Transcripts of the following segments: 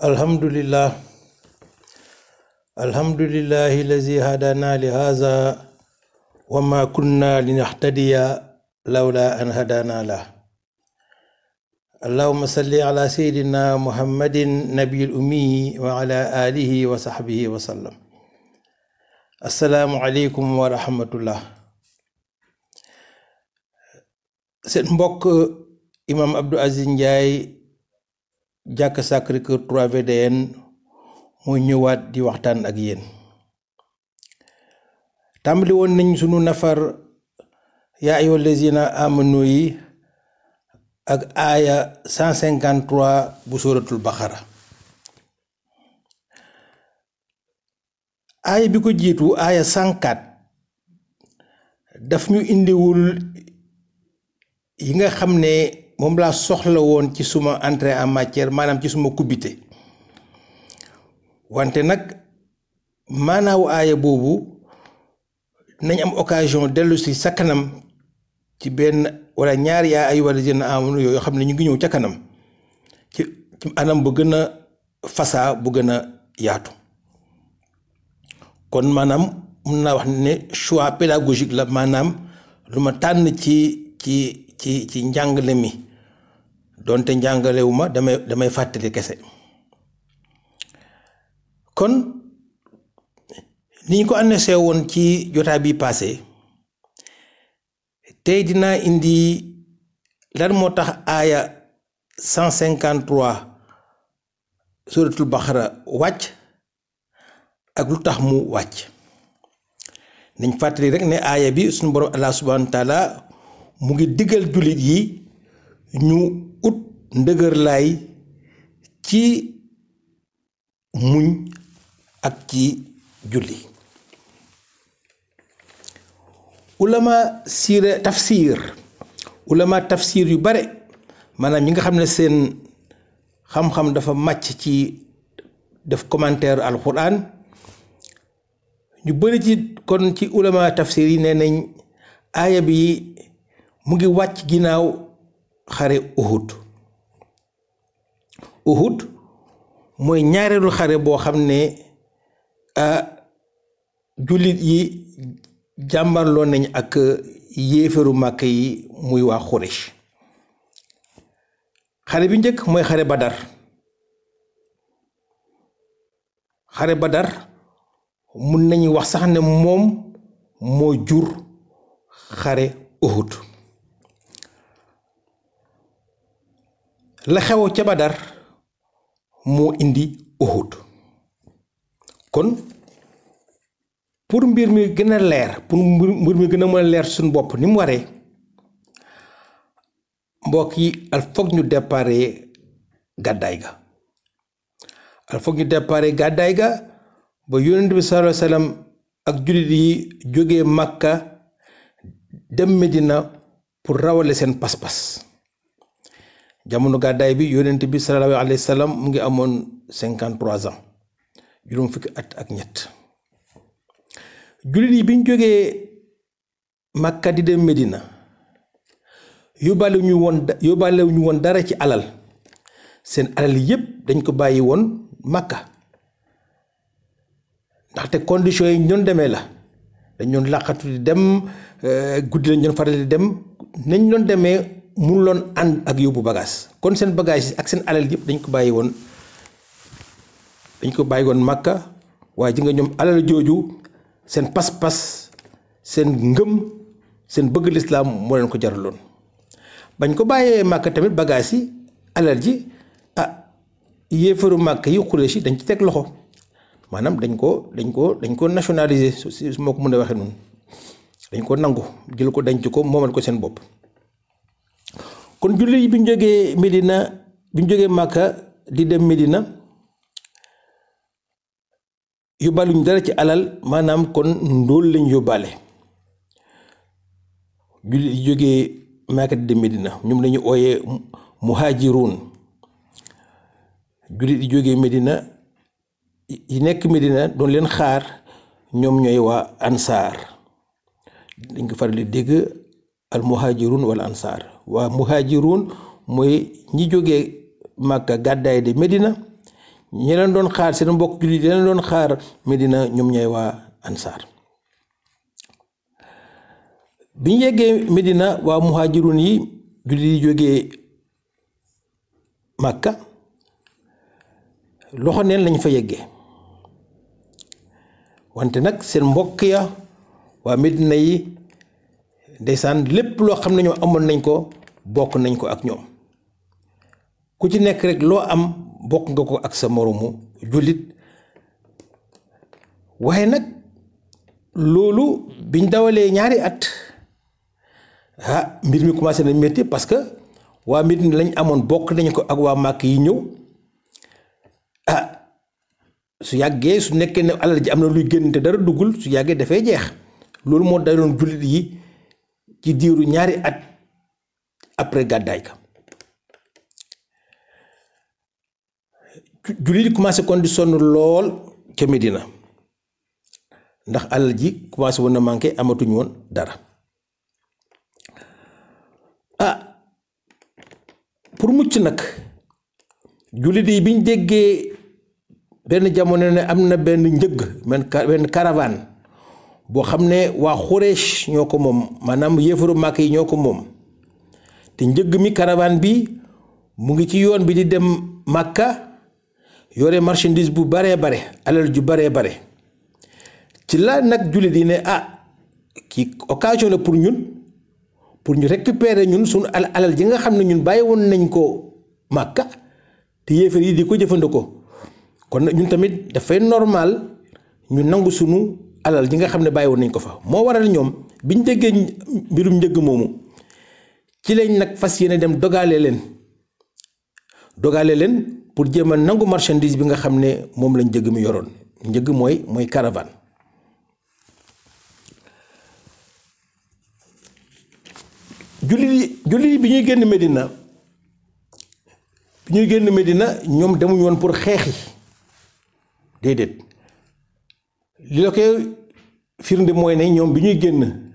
Alhamdulillah, alhamdulillahi lazi hadana li haza wa ma kunna linahtadiya lawla an hadana lah. Allahumma salli ala sayyidina Muhammadin nabiyil ummi wa ala alihi wa sahbihi wa sallam. Assalamu alaikum wa rahmatullah. Seen mbokk Imam Abdou Aziz Ndiaye jàkk Sacré-Cœur 3 VDN moo ñëwaat di waxtaan ak yéen. tàmbali woon nañ sunu nafar yaa ayyuhal lazina amanu yi ak aaya 153 bu suratul Baqara. aaya bi ko jiitu aaya 104 daf ñu indiwul yi nga xam ne moom laa soxla woon ci suma entrée en matière, maanaam ci suma kubbite. wante nag maanaawu aaya boobu nañ am occasion dellu si sa kanam ci benn wala ñaar yaa ayyuhal lazina amanu yoo xam ne ñu ngi ñëw ca kanam ci anam bu gën a fasaa bu gën a yaatu. kon maanaam mun naa wax ne choix pédagogique la, maanaam lu ma tànn ci njàngale mi, donte njàngalewu ma damay fàttali kese. kon ni ñu ko annoncé woon ci jotaay bi passé, tey dinaa indi lan moo tax aaya 153 suratul Baqara wàcc ak lu tax mu wàcc. nañ fàttali rek ne aaya bi suñu borom Allah subhanahu wa taala mu ngi diggal jullit yi ñu ut ndëgër laay ci muñ ak ci julli. ulama tafsir yu bare, maanaam ñi nga xam ne seen xam-xam dafa màcc ci def commentaire alquran, ñu bëri ci kon ci ulama tafsir yi nee nañ aaya bi mu ngi wàcc ginnaaw xare Uhud mooy ñaareelu xare boo xam ne jullit yi jàmbarloo nañ ak yéeferu màkk yi muy waa Quraysh. xare bi njëkk mooy xare Badar mun nañu wax sax ne moom moo jur xare Uhud. la xew ca Badar moo indi Uhud. kon pour mbir mi gën a leer, pour mbir mi gën a mën a leer suñu bopp ni mu waree, mbokk yi al foog ñu déparé gàddaay ga ba yonent bi sallallahu alayhi wasallam ak jullit yi jógee Makka dem Medina pour rawale seen pas-pas. jamono gàddaay bi yonent bi sallallahu alayhi wasallam mu ngi amoon 53 ans, juróom fukki at ak ñett. jullit yi biñ jógee Makka di dem Medina yóbbaale ñu woon dara ci alal. seen alal yépp dañ ko bàyyi woon Makka, ndaxte conditions yi ñoon demee la. dañ doon làqatu di dem, guddi lañ doon faral di dem. nañ doon demee mun loon ànd ak yóbbu bagage. kon seen bagage yi ak seen alal yëpp dañ ko bàyyi woon Makka. waaye ji nga ñoom alal jooju seen pas-pas, seen ngëm, seen bëgg lislaam moo leen ko jaraloon. bañ ko bàyyee Makka tamit bagage yi, alal ji yéefaru Makka yi Quraysh dañ ci teg loxo, maanaam dañ ko nationaliser, su moo ko mën a waxee noonu. dañ ko nangu, jël ko denc ko, moomal ko seen bopp. kon jullit yi bi ñu jógee Makka di dem Medina yóbbaaluñ dara ci alal, maanaam kon ndóol lañ yóbbaale. jullit yi jógee Makka di dem Medina ñoom lañu ooyee muhaajiruun. jullit yi jógee Medina yi nekk Medina doon leen xaar, ñoom ñooy waa ansaar. dañ ko faral di dégg al muhaajiruun wala ansaar. waa muhaajiruun mooy ñi jógee Makka gàddaay de Medina, ñi leen doon xaar seen mbokk jullit yi leen doon xaar Medina ñoom ñooy waa ansaar. bi ñu yeggee Medina waa muhajirun yi jullit yi jógee Màkka loxo neen lañ fa yeggee wante nag seen mbokk ya waa Medina yi ndeysaan lépp loo xam ne ñoom amoon nañ ko bokk nañ ko ak ñoom ku ci nekk rek loo am bokk nga ko ak sa moromu jullit. waaye nag loolu biñ dawalee ñaari at mbir mi commencé nañ métti parce que waa Medina lañ amoon bokk nañ ko ak waa Màkk yi ñëw su yàggee su nekkee ne alal ji am na luy génn te dara duggul su yàggee dafay jeex. loolu moo daloon jullit yi ci diiru ñaari at après gàddaay ka jullit yi commencé kon di sonn lool ca Medina ndax alal ji commencé woon na manqué amatuñu woon dara. pour mucc nag jullit yi biñ déggee benn jamono ne am na benn njëgg benn caravane boo xam ne waa Xurees ñoo ko moom maanaam yéefaru Màkk yi ñoo ko moom te njëgg mi caravane bi mu ngi ci yoon bi di dem Màkka yore marchandise bu baree bare alal ju baree bare ci la nag jullit yi ne kii occasion la pour ñu récupérer ñun suñu alal ji nga xam ne ñun bàyyi woon nañ ko Màkka te yéefar yi di ko jëfandikoo kon ñun tamit dafay normal ñu nangu sunu alal ji nga xam ne bàyyi woon nañ ko fa. moo waral ñoom biñ déggee mbirum njëgg moomu ci lañ nag fas yéene dem dogale leen pour jéem a nangu marchandise bi nga xam ne moom lañ njëgg mi yoroon. njëgg mooy caravane. jullit yi bi ñuy génn Medina ñoom demuñu woon pour xeexi déedéet li la koy firnde mooy ne ñoom bi ñuy génn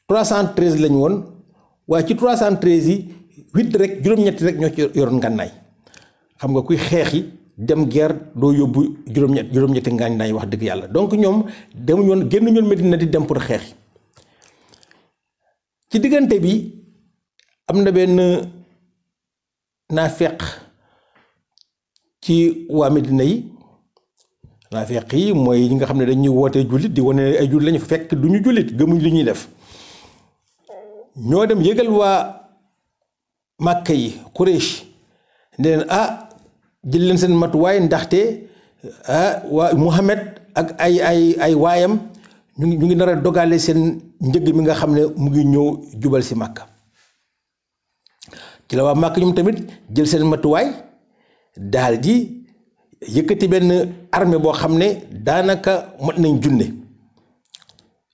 313 lañ woon waaye ci 313 yi 8 rek juróom-ñetti rek ñoo ci yoroon ngànnaay. xam nga kuy xeexi dem guerre doo yóbbu juróom-ñetti ngànnaay wax dëgg yàlla donc ñoom demuñu woon génn ñoon Medina di dem pour xeexi. ci diggante bi am na benn naafeq ci waa Medina yi naafeq yi mooy ñi nga xam ne dañuy wootee jullit di wane ay jullit lañu fekk du ñu jullit gëmuñ li ñuy def ñoo dem yëgal waa Màkka yi Quraysh ne leen jël leen seen matuwaay ndaxte waa Muhammad ak ay waayam ñu ngi nar a dogale seen njëg mi nga xam ne mu ngi ñëw jubal si Màkka. ci la waa Màkka ñoom tamit jël seen matuwaay daal di yëkkati benn armée boo xam ne daanaka mat nañ junne.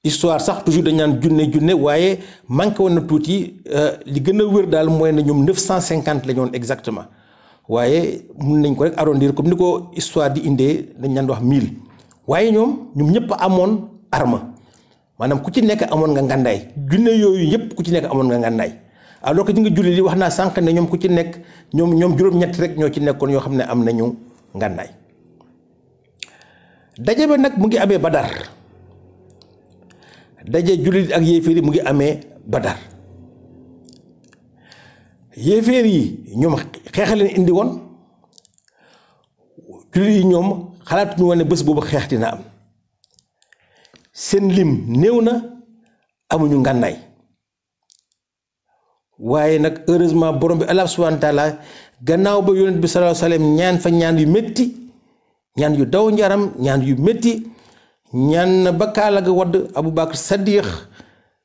histoire sax toujours dañ naan junne waaye manqué woon na tuuti li gën a wér daal mooy na ñoom 950 la ñu woon exactement waaye mun nañ ko rek arrondir comme ni ko histoire di indee dañ naan wax 1000 waaye ñoom ñëpp amoon arme maanaam ku ci nekk amoon nga ngàndaay junne yooyu yëpp ku ci nekk amoon nga ngàndaay alors que ñi nga julli li wax naa sànq ne ñoom ku ci nekk ñoom juróom-ñett rek ñoo ci nekkoon yoo xam ne am nañu ngàndaay. daje ba nag mu ngi amee Badar daje jullit ak yéeféer yi mu ngi amee Badar yéeféer yi ñoom xeex leen indi woon jullit yi ñoom xalaatuñu woon ne bés boobu xeex dina am seen lim néew na amuñu ngànnaay waaye nag heureusement borom bi Allah subhanahu wa taala gannaaw ba yonent bi sallallahu alayhi wa sallam ñaan fa ñaan yu métti ñaan yu daw njaram ñaan yu métti ñaan na ba kaala ga wadd Abubakar Saddiq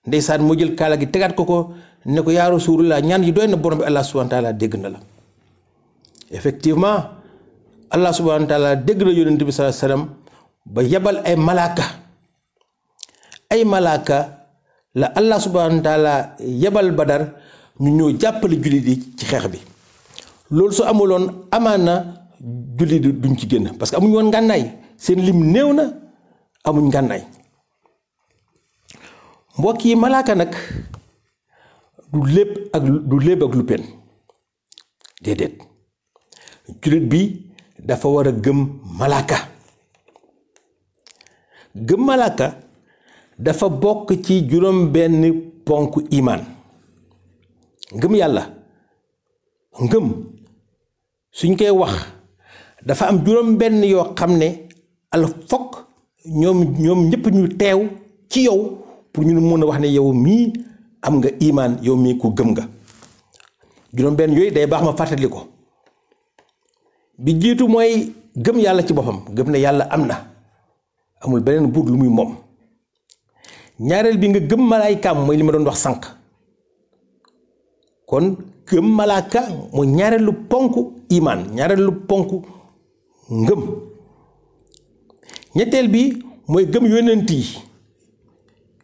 ndeysaan moo jël kaala gi tegaat ko ne ko yaa Rasulullah ñaan yi doy na borom bi Allah subhanahu wa taala dégg na la effectivement Allah subhanahu wa taala dégg na yonent bi sallallahu alayhi wa sallam ba yebal ay malaaka la Allah subhanahu wa taala yebal Badar ñu ñëw jàppale jullit yi ci xeex bi loolu su amuloon amaana jullit yi duñ ci génn parce que amuñ woon ngànnaay seen lim néew na amuñ ngànnaay mbokk yi malaaka nag du léeb ak lu pen déedéet jullit bi dafa war a gëm malaaka. gëm malaaka dafa bokk ci juróom benn ponk imaan. ngëm yàlla ngëm suñ koy wax dafa am juróom benn yoo xam ne al fokk ñoom ñëpp ñu teew ci yow pour ñu mën a wax ne yow mii am nga imaan, yow mii ku gëm nga. juróom benn yooyu day baax ma fàttali ko. bi jiitu mooy gëm yàlla ci boppam, gëm ne yàlla am na, amul beneen buur lu muy moom. ñaareel bi nga gëm malaaykaam, mooy li ma doon wax sànq. kon gëm malaaka mooy ñaareelu ponk imaan, ñaareelu ponk ngëm. ñetteel bi mooy gëm yonent yi.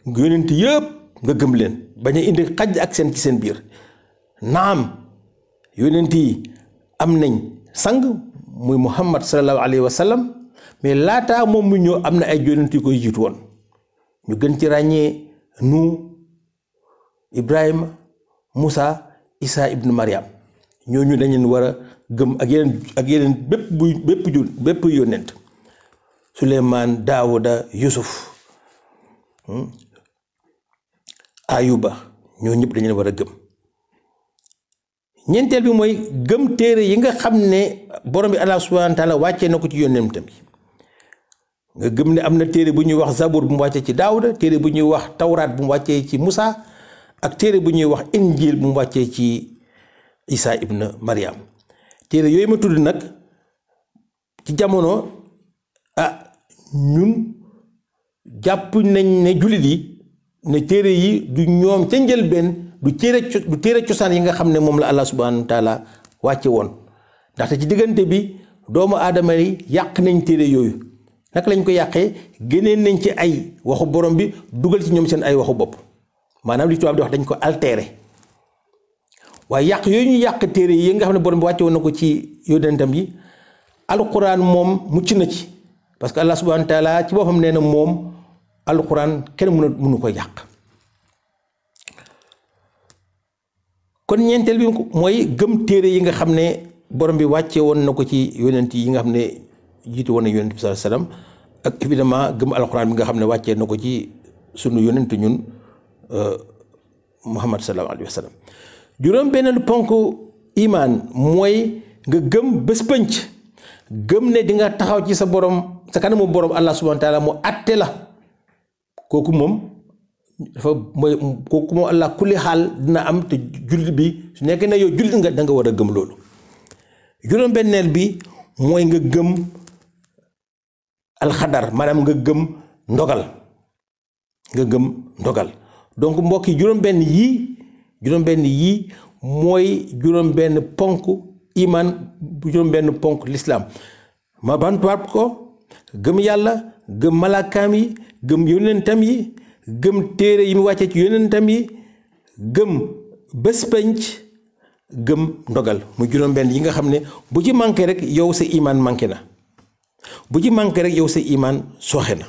yonent yëpp nga gëm leen, bañ a indi xaj ak seen ci seen biir. naam yonent yi am nañ sang muy Muhammad sallallahu alayhi wa sallam, mais laataa moom mu ñëw am na ay yonent yu koy jiitu woon. ñu gën ci ràññee Nuh, Ibrahima, Moussa, Isa ibnu Maryam. ñooñu dañ leen war a gëm ak yeneen bépp yonent. Suleymaan, Daawuda, Yusuf, Ayuba, ñoo ñëpp dañu leen war a gëm. ñeenteel bi mooy gëm téere yi nga xam ne borom bi Allah subhanahu wa taala wàccee na ko ci yonentam bi. nga gëm ne am na téere bu ñuy wax Zabur bu mu wàccee ci Daawuda, téere bu ñuy wax Tawraat bu mu wàccee ci Musa, ak téere bu ñuy wax Injil bu mu wàccee ci Isa ibn Maryam. téere yooyu ma tudd nag ci jamono ñun jàpp nañ ne jullit yi ne téere yi du ñoom ca njëlbeen du téere cosaan yi nga xam ne moom la Allah subhanahu wa taala wàcce woon. ndaxte ci diggante bi doomu aadama yi yàq nañ téere yooyu. naka lañ ko yàqee, génneen nañ ci ay waxu borom bi dugal ci ñoom seen ay waxu bopp, maanaam li tubaab di wax dañ ko altéré. waaye yàq yooyu ñu yàq téere yi nga xam ne borom bi wàcce woon na ko ci yonentam yi, alquran moom mucc na ci, parce que Allah subhanahu wa taala ci boppam nee na moom alquran kenn mënu ko yàq. kon ñeenteel bi mooy gëm téere yi nga xam ne borom bi wàcce woon na ko ci yonent yi nga xam ne jiitu woon na yonent bi sallallahu alayhi wasallam, ak évidemment gëm alquran bi nga xam ne wàccee na ko ci sunu yonent ñun Muhammad sallallahu alayhi wasallam. juróom benneelu ponk imaan mooy nga gëm bés pënc, gëm ne di nga taxaw ci sa borom, sa kanamu borom Allah subhanahu wa taala mu àtte la. kooku moom Allah kulli xaal dina am, te jullit bi su nekkee ne yow jullit nga da nga war a gëm loolu. juróom benneel bi mooy nga gëm alxadar, maanaam nga gëm ndogal. donc mbokk yi juróom benn yii mooy juróom benn ponk iman, juróom benn ponk l'islam. ma bantuwaat ko: gëm yàlla, gëm malaakaam yi, gëm yonentam yi, gëm téere yi mu wàccee ci yonentam yi, gëm bés penc, gëm ndogal. mu juróom benn yi nga xam ne bu ci manqué rek yow sa iman manqué na, bu ci manqué rek yow sa iman sooxe na.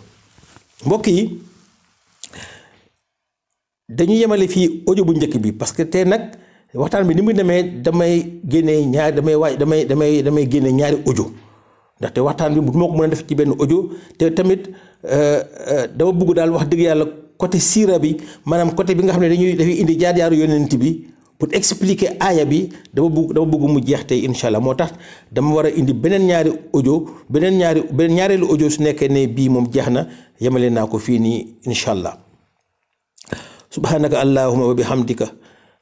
mbokk yi dañu yemale fii audio bu njëkk bi, parce que tey nag waxtaan bi ni mu demee damay génnee ñaari audio, ndaxte waxtaan bi bu ma ko mën a def ci benn audio. te tamit dama bëgg daal wax dëgg yàlla côté siira bi, maanaam côté bi nga xam ne dafay indi jaar-jaaru yonent bi pour expliquer aaya bi, dama bëgg mu jeex tey incha allah. moo tax dama war a indi beneen ñaareelu audio su nekkee ne bii moom jeex na, yemale naa ko fii nii incha allah. subhanaka allahumma wa bihamdika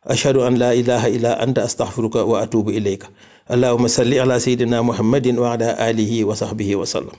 ashhadu an la ilaha illa anta astaghfiruka wa atubu ilayka. allahumma salli ala sayyidina muhammadin wa ala alihi wa sahbihi wa sallam.